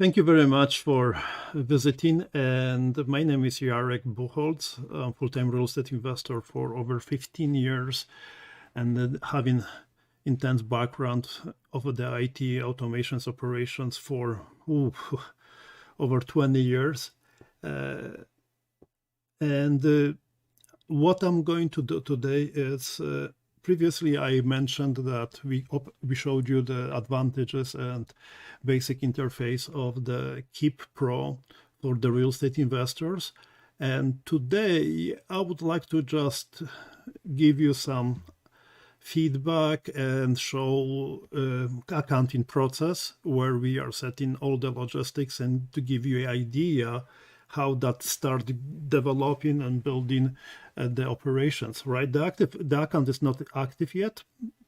Thank you very much for visiting. And my name is Jarek Buchholz. I'm full-time real estate investor for over 15 years and having intense background of the IT automations operations for over 20 years. What I'm going to do today is previously I mentioned that we showed you the advantages and basic interface of the Keap Pro for the real estate investors. And today I would like to just give you some feedback and show accounting process where we are setting all the logistics and to give you an idea how that started developing and building the operations, right? The account is not active yet,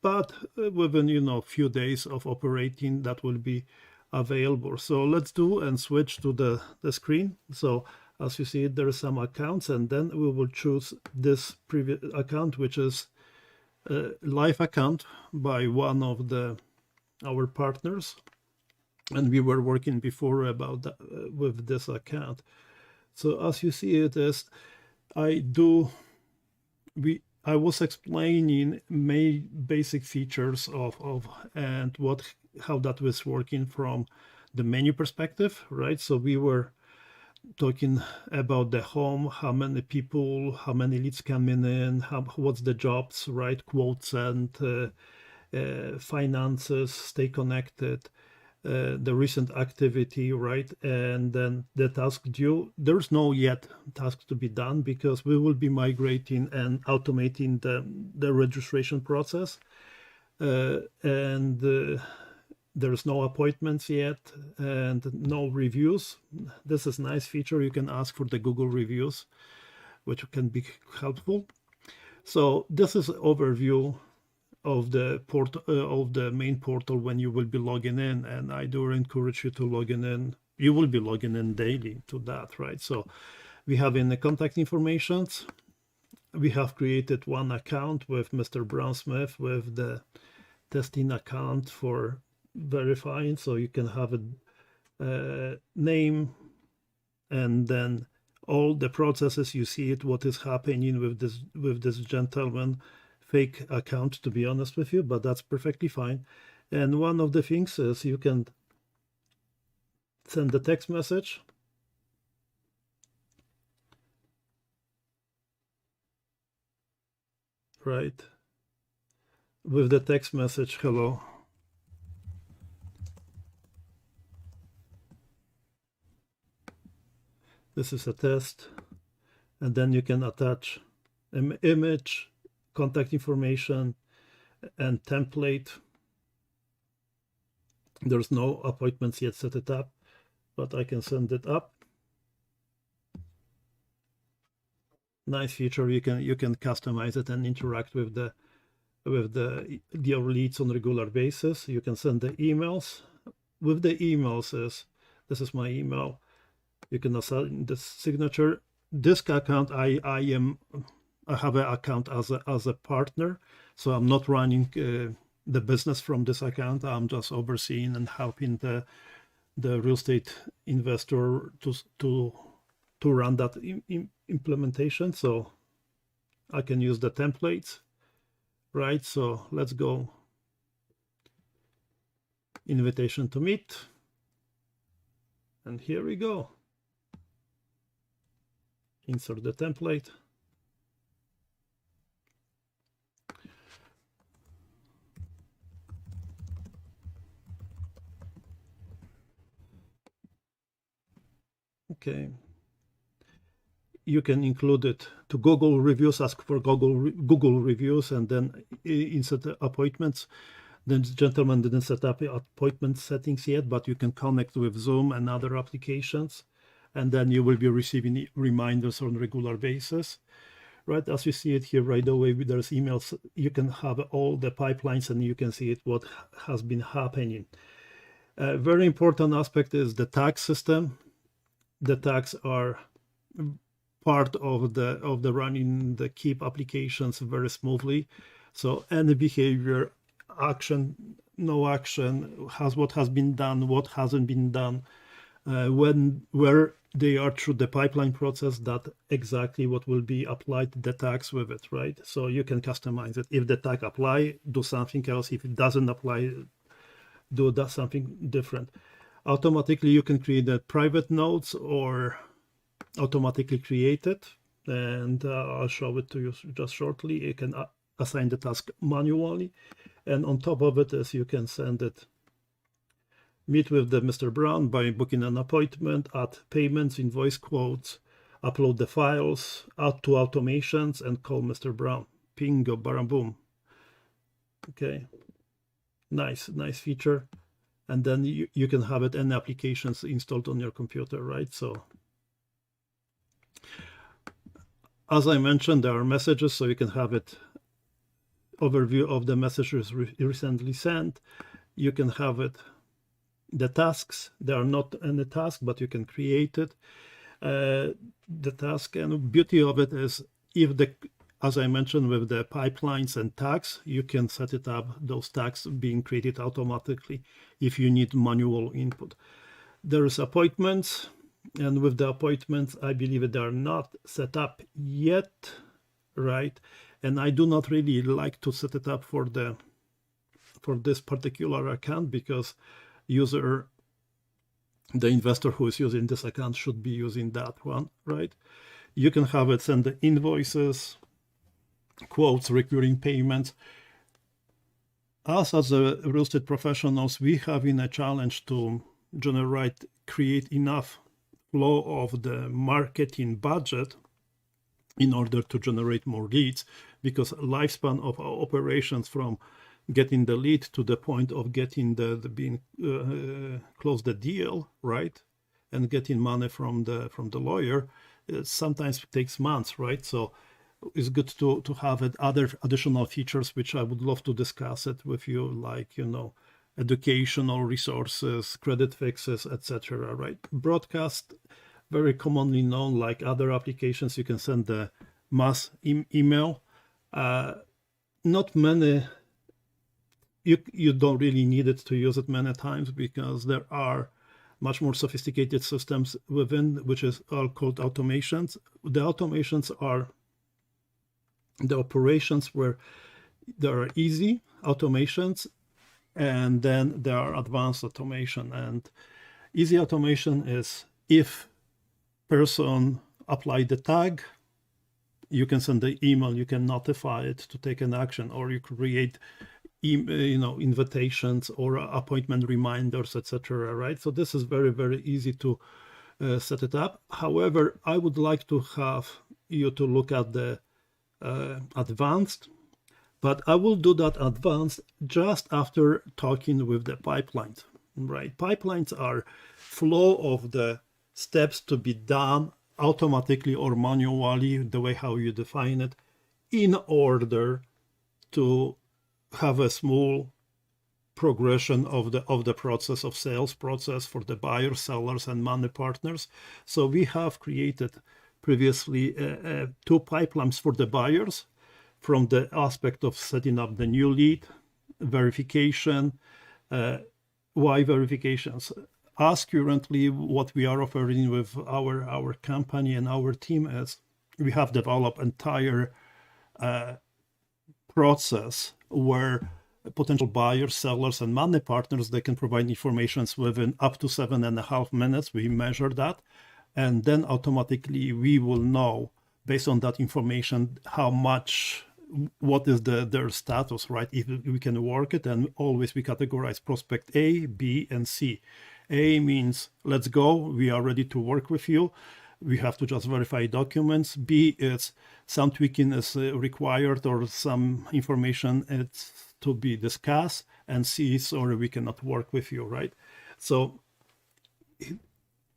but within a few days of operating, that will be available. So let's do and switch to the screen. So as you see, there are some accounts, and then we will choose this previous account, which is a live account by one of our partners, and we were working before about that, with this account. So as you see it is, I was explaining main basic features of and how that was working from the menu perspective, right? So we were talking about the home, how many people, how many leads coming in, what's the jobs, right? Quotes and finances, stay connected. The recent activity, right? And then the task due. There's no yet task to be done because we will be migrating and automating the registration process. There's no appointments yet and no reviews. This is a nice feature. You can ask for the Google reviews, which can be helpful. So this is an overview of the main portal when you will be logging in, and I do encourage you to log in. You will be logging in daily to that, right? So we have in the contact informations, we have created one account with Mr. Brown Smith with the testing account for verifying, so you can have a name and then all the processes. You see it, what is happening with this gentleman. Fake account, to be honest with you, but that's perfectly fine. And one of the things is you can send the text message, right? With the text message, hello. This is a test. And then you can attach an image, contact information, and template. There's no appointments yet set it up, but I can send it up. Nice feature. You can customize it and interact with your leads on a regular basis. You can send the emails. With the emails this is my email. You can assign the signature. This account I have an account as a partner, so I'm not running the business from this account. I'm just overseeing and helping the real estate investor to run that implementation. So I can use the templates, right? So let's go. Invitation to meet, and here we go. Insert the template. Okay. You can include it to Google reviews, ask for Google reviews, and then insert the appointments. The gentleman didn't set up appointment settings yet, but you can connect with Zoom and other applications, and then you will be receiving reminders on a regular basis. Right, as you see it here right away, there's emails. You can have all the pipelines and you can see it, what has been happening. A very important aspect is the tax system. The tags are part of the running the Keap applications very smoothly. So any behavior, action, no action, what has been done, what hasn't been done, where they are through the pipeline process, that exactly what will be applied the tags with it, right? So you can customize it. If the tag apply, do something else. If it doesn't apply, do that something different. Automatically, you can create the private nodes or automatically create it, and I'll show it to you just shortly. You can assign the task manually, and on top of it is you can send it. Meet with the Mr. Brown by booking an appointment, add payments, invoice quotes, upload the files, add to automations, and call Mr. Brown. Bingo, bam, boom. Okay, nice feature. And then you can have it any applications installed on your computer, right? So as I mentioned, there are messages, so you can have it overview of the messages recently sent. You can have it the tasks. There are not any task, but you can create it. The task, and the beauty of it is if the, as I mentioned with the pipelines and tags, you can set it up, those tags being created automatically if you need manual input. There is appointments, and with the appointments, I believe they are not set up yet, right? And I do not really like to set it up for this particular account, because the investor who is using this account should be using that one, right? You can have it send the invoices, quotes, recurring payments. Us as a real estate professionals, we have in a challenge to create enough flow of the marketing budget in order to generate more leads, because lifespan of our operations from getting the lead to the point of getting close the deal, right, and getting money from the lawyer, it sometimes takes months, right? So it's good to have other additional features, which I would love to discuss it with you, like, educational resources, credit fixes, etc., right? Broadcast, very commonly known, like other applications, you can send the mass email. Not many, you don't really need it to use it many times, because there are much more sophisticated systems within, which is all called automations. The automations are the operations where there are easy automations, and then there are advanced automation. And easy automation is if person apply the tag, you can send the email, you can notify it to take an action, or you create invitations or appointment reminders, etc., right? So this is very, very easy to set it up. However, I would like to have you to look at the advanced, but I will do that advanced just after talking with the pipelines, right? Pipelines are flow of the steps to be done automatically or manually, the way how you define it, in order to have a small progression of the process of sales process for the buyers, sellers, and money partners. So we have created previously 2 pipelines for the buyers, from the aspect of setting up the new lead, verification. Why verifications? As currently what we are offering with our company and our team is we have developed entire process where potential buyers, sellers, and money partners, they can provide information within up to 7.5 minutes. We measure that, and then automatically we will know based on that information what is their status, right? If we can work it, and always we categorize prospect A, B, and C. A means let's go, we are ready to work with you. We have to just verify documents. B is some tweaking is required, or some information it's to be discussed. And C is sorry, we cannot work with you, right? So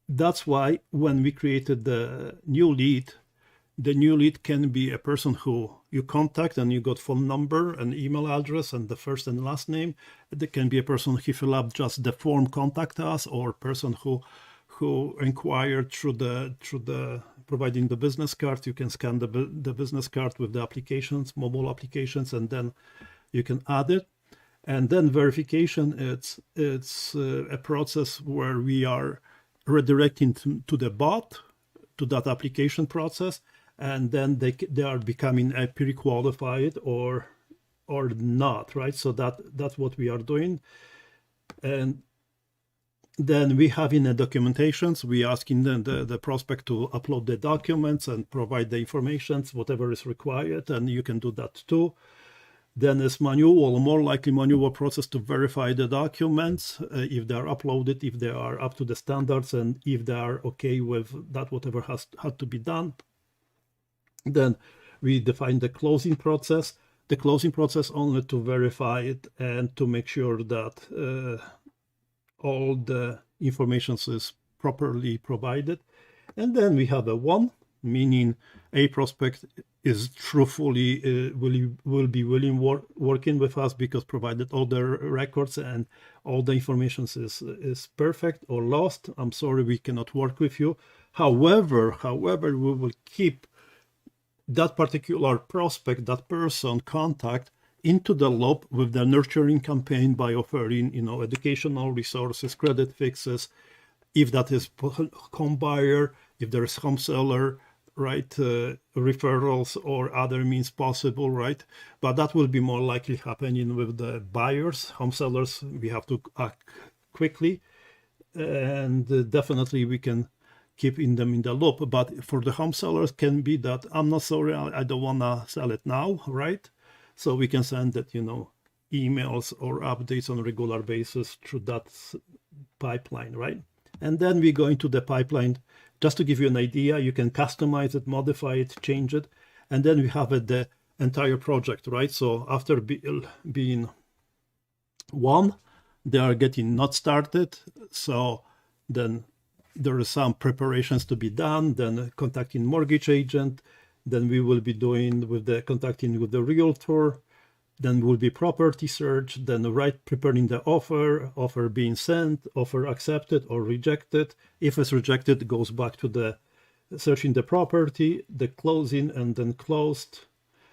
that's why when we created the new lead can be a person who you contact and you got phone number and email address and the first and last name. It can be a person who fill up just the form, contact us, or person who inquired through the providing the business card. You can scan the business card with the applications, mobile applications, and then you can add it. And then verification, it's a process where we are redirecting to the bot, to that application process, and then they are becoming pre-qualified or not, right? So that's what we are doing. And then we have in the documentations, we asking the prospect to upload the documents and provide the information, whatever is required, and you can do that too. Then it's manual, more likely manual process to verify the documents, if they are uploaded, if they are up to the standards, and if they are okay with that, whatever had to be done. Then we define the closing process. The closing process only to verify it and to make sure that all the information is properly provided. And then we have a one, meaning a prospect is truthfully will be willing working with us because provided all the records and all the information is perfect or lost. I'm sorry, we cannot work with you. However, we will keep that particular prospect, that person contact into the loop with the nurturing campaign by offering, educational resources, credit fixes, if that is home buyer, if there is home seller, right, referrals or other means possible, right? But that will be more likely happening with the buyers. Home sellers, we have to act quickly, and definitely we can keep them in the loop. But for the home sellers, can be that I'm not sorry, I don't want to sell it now, right? So we can send that, emails or updates on a regular basis through that pipeline, right? And then we go into the pipeline. Just to give you an idea, you can customize it, modify it, change it, and then we have the entire project, right? So after being one, they are getting not started. So then there are some preparations to be done, then contacting mortgage agent, then we will be doing contacting with the realtor, then will be property search, then preparing the offer being sent, offer accepted or rejected. If it's rejected, it goes back to the searching the property, the closing, and then closed,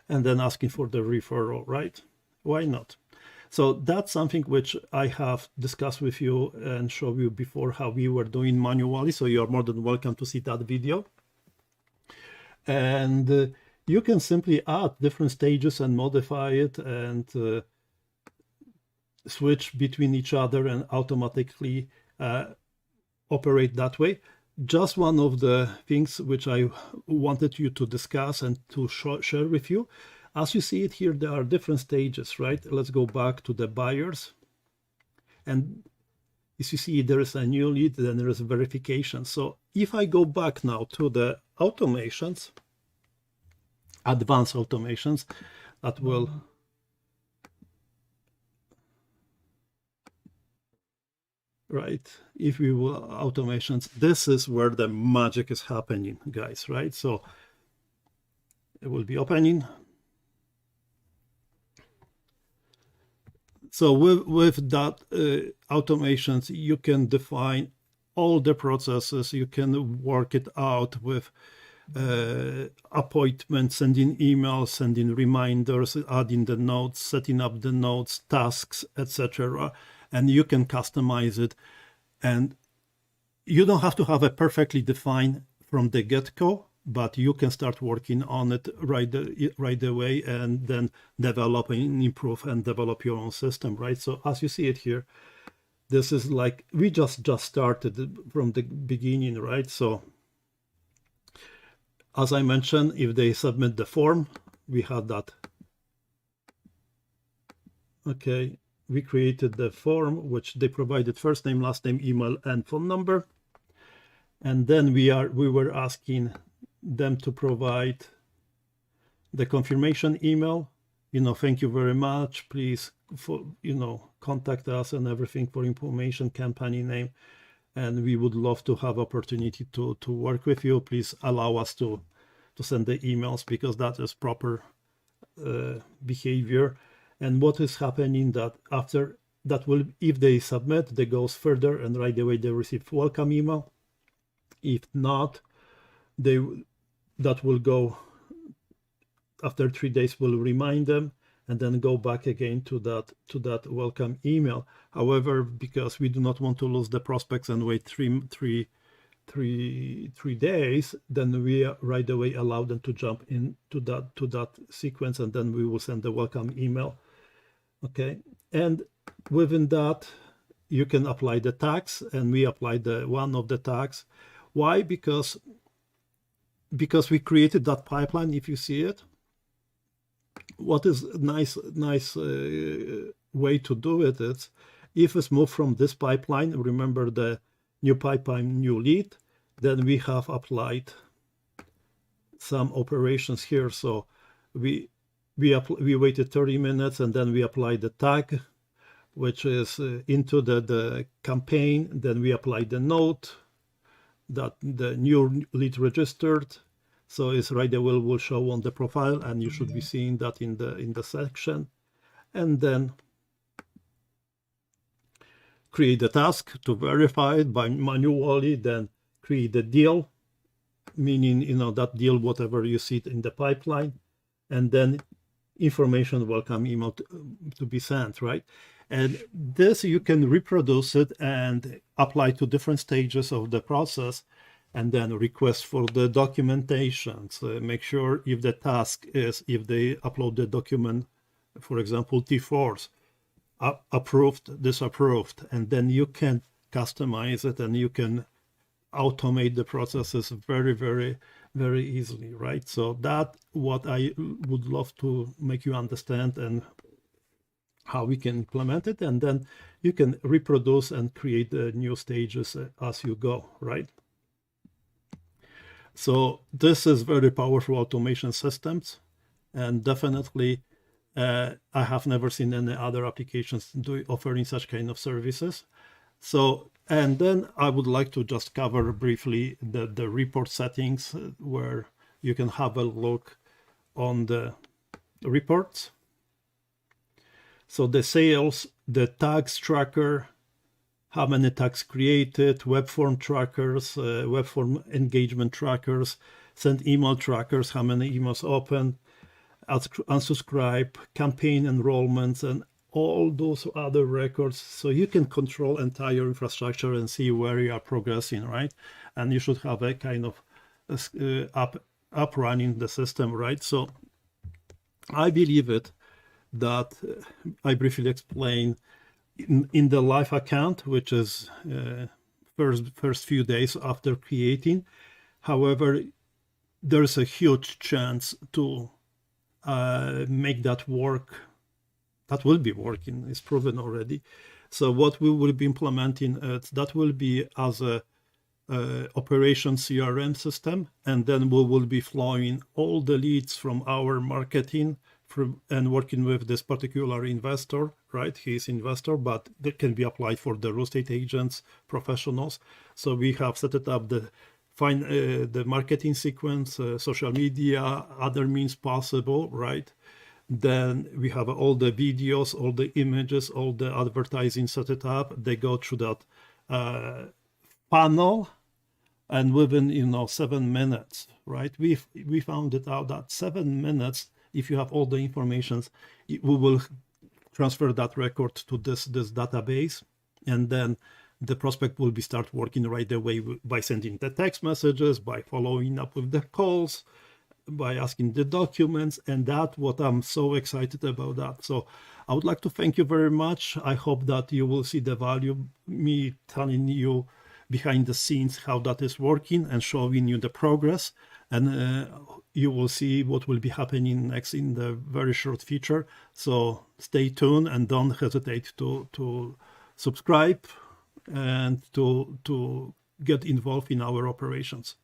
and then asking for the referral, right? Why not? So that's something which I have discussed with you and showed you before how we were doing manually. So you are more than welcome to see that video. And you can simply add different stages and modify it and switch between each other and automatically operate that way. Just one of the things which I wanted you to discuss and to share with you. As you see it here, there are different stages, right? Let's go back to the buyers. And as you see, there is a new lead, then there is verification. So if I go back now to the automations, advanced automations, that will right, if we will automations, this is where the magic is happening, guys, right? So it will be opening. So with that automations, you can define all the processes. You can work it out with appointments, sending emails, sending reminders, adding the notes, setting up the notes, tasks, etc. And you can customize it. And you don't have to have it perfectly defined from the get-go, but you can start working on it right away and then develop and improve and develop your own system, right? So as you see it here, this is like we just started from the beginning, right? So as I mentioned, if they submit the form, we had that. Okay, we created the form, which they provided first name, last name, email, and phone number. And then we were asking them to provide the confirmation email, thank you very much, please contact us and everything for information, company name, and we would love to have opportunity to work with you. Please allow us to send the emails because that is proper behavior. And what is happening that after that will, if they submit, they goes further and right away they receive welcome email. If not, that will go after 3 days, will remind them and then go back again to that welcome email. However, because we do not want to lose the prospects and wait three three days, then we right away allow them to jump into that sequence, and then we will send the welcome email. Okay, and within that you can apply the tags, and we apply the one of the tags. Why? Because we created that pipeline. If you see it, what is nice way to do it is, if it's moved from this pipeline, remember the new pipeline, new lead, then we have applied some operations here. So we waited 30 minutes, and then we applied the tag, which is into the campaign. Then we applied the note that the new lead registered. So it's right away will show on the profile, and you should be seeing that in the section. And then create the task to verify it by manually, then create the deal, meaning, that deal, whatever you see it in the pipeline, and then information welcome email to be sent, right? And this, you can reproduce it and apply to different stages of the process, and then request for the documentation. So make sure if the task is, if they upload the document, for example, T4s, approved, disapproved, and then you can customize it, and you can automate the processes very, very, very easily, right? So that what I would love to make you understand, and how we can implement it, and then you can reproduce and create new stages as you go, right? So this is very powerful automation systems, and definitely I have never seen any other applications offering such kind of services. So, and then I would like to just cover briefly the report settings, where you can have a look on the reports. So the sales, the tags tracker, how many tags created, web form trackers, web form engagement trackers, sent email trackers, how many emails open, unsubscribe, campaign enrollments, and all those other records. So you can control entire infrastructure and see where you are progressing, right? And you should have a kind of up running the system, right? So I believe it that I briefly explain in the live account, which is first few days after creating. However, there's a huge chance to make that work. That will be working, it's proven already. So what we will be implementing, that will be as a operation CRM system, and then we will be flowing all the leads from our marketing and working with this particular investor, right? He's investor, but that can be applied for the real estate agents, professionals. So we have set it up the marketing sequence, social media, other means possible, right? Then we have all the videos, all the images, all the advertising set it up. They go through that funnel, and within 7 minutes, right? We found it out that 7 minutes, if you have all the information, we will transfer that record to this database, and then the prospect will be start working right away by sending the text messages, by following up with the calls, by asking the documents, and that's what I'm so excited about that. So I would like to thank you very much. I hope that you will see the value, me telling you behind the scenes how that is working and showing you the progress, and you will see what will be happening next in the very short future. So stay tuned and don't hesitate to subscribe and to get involved in our operations.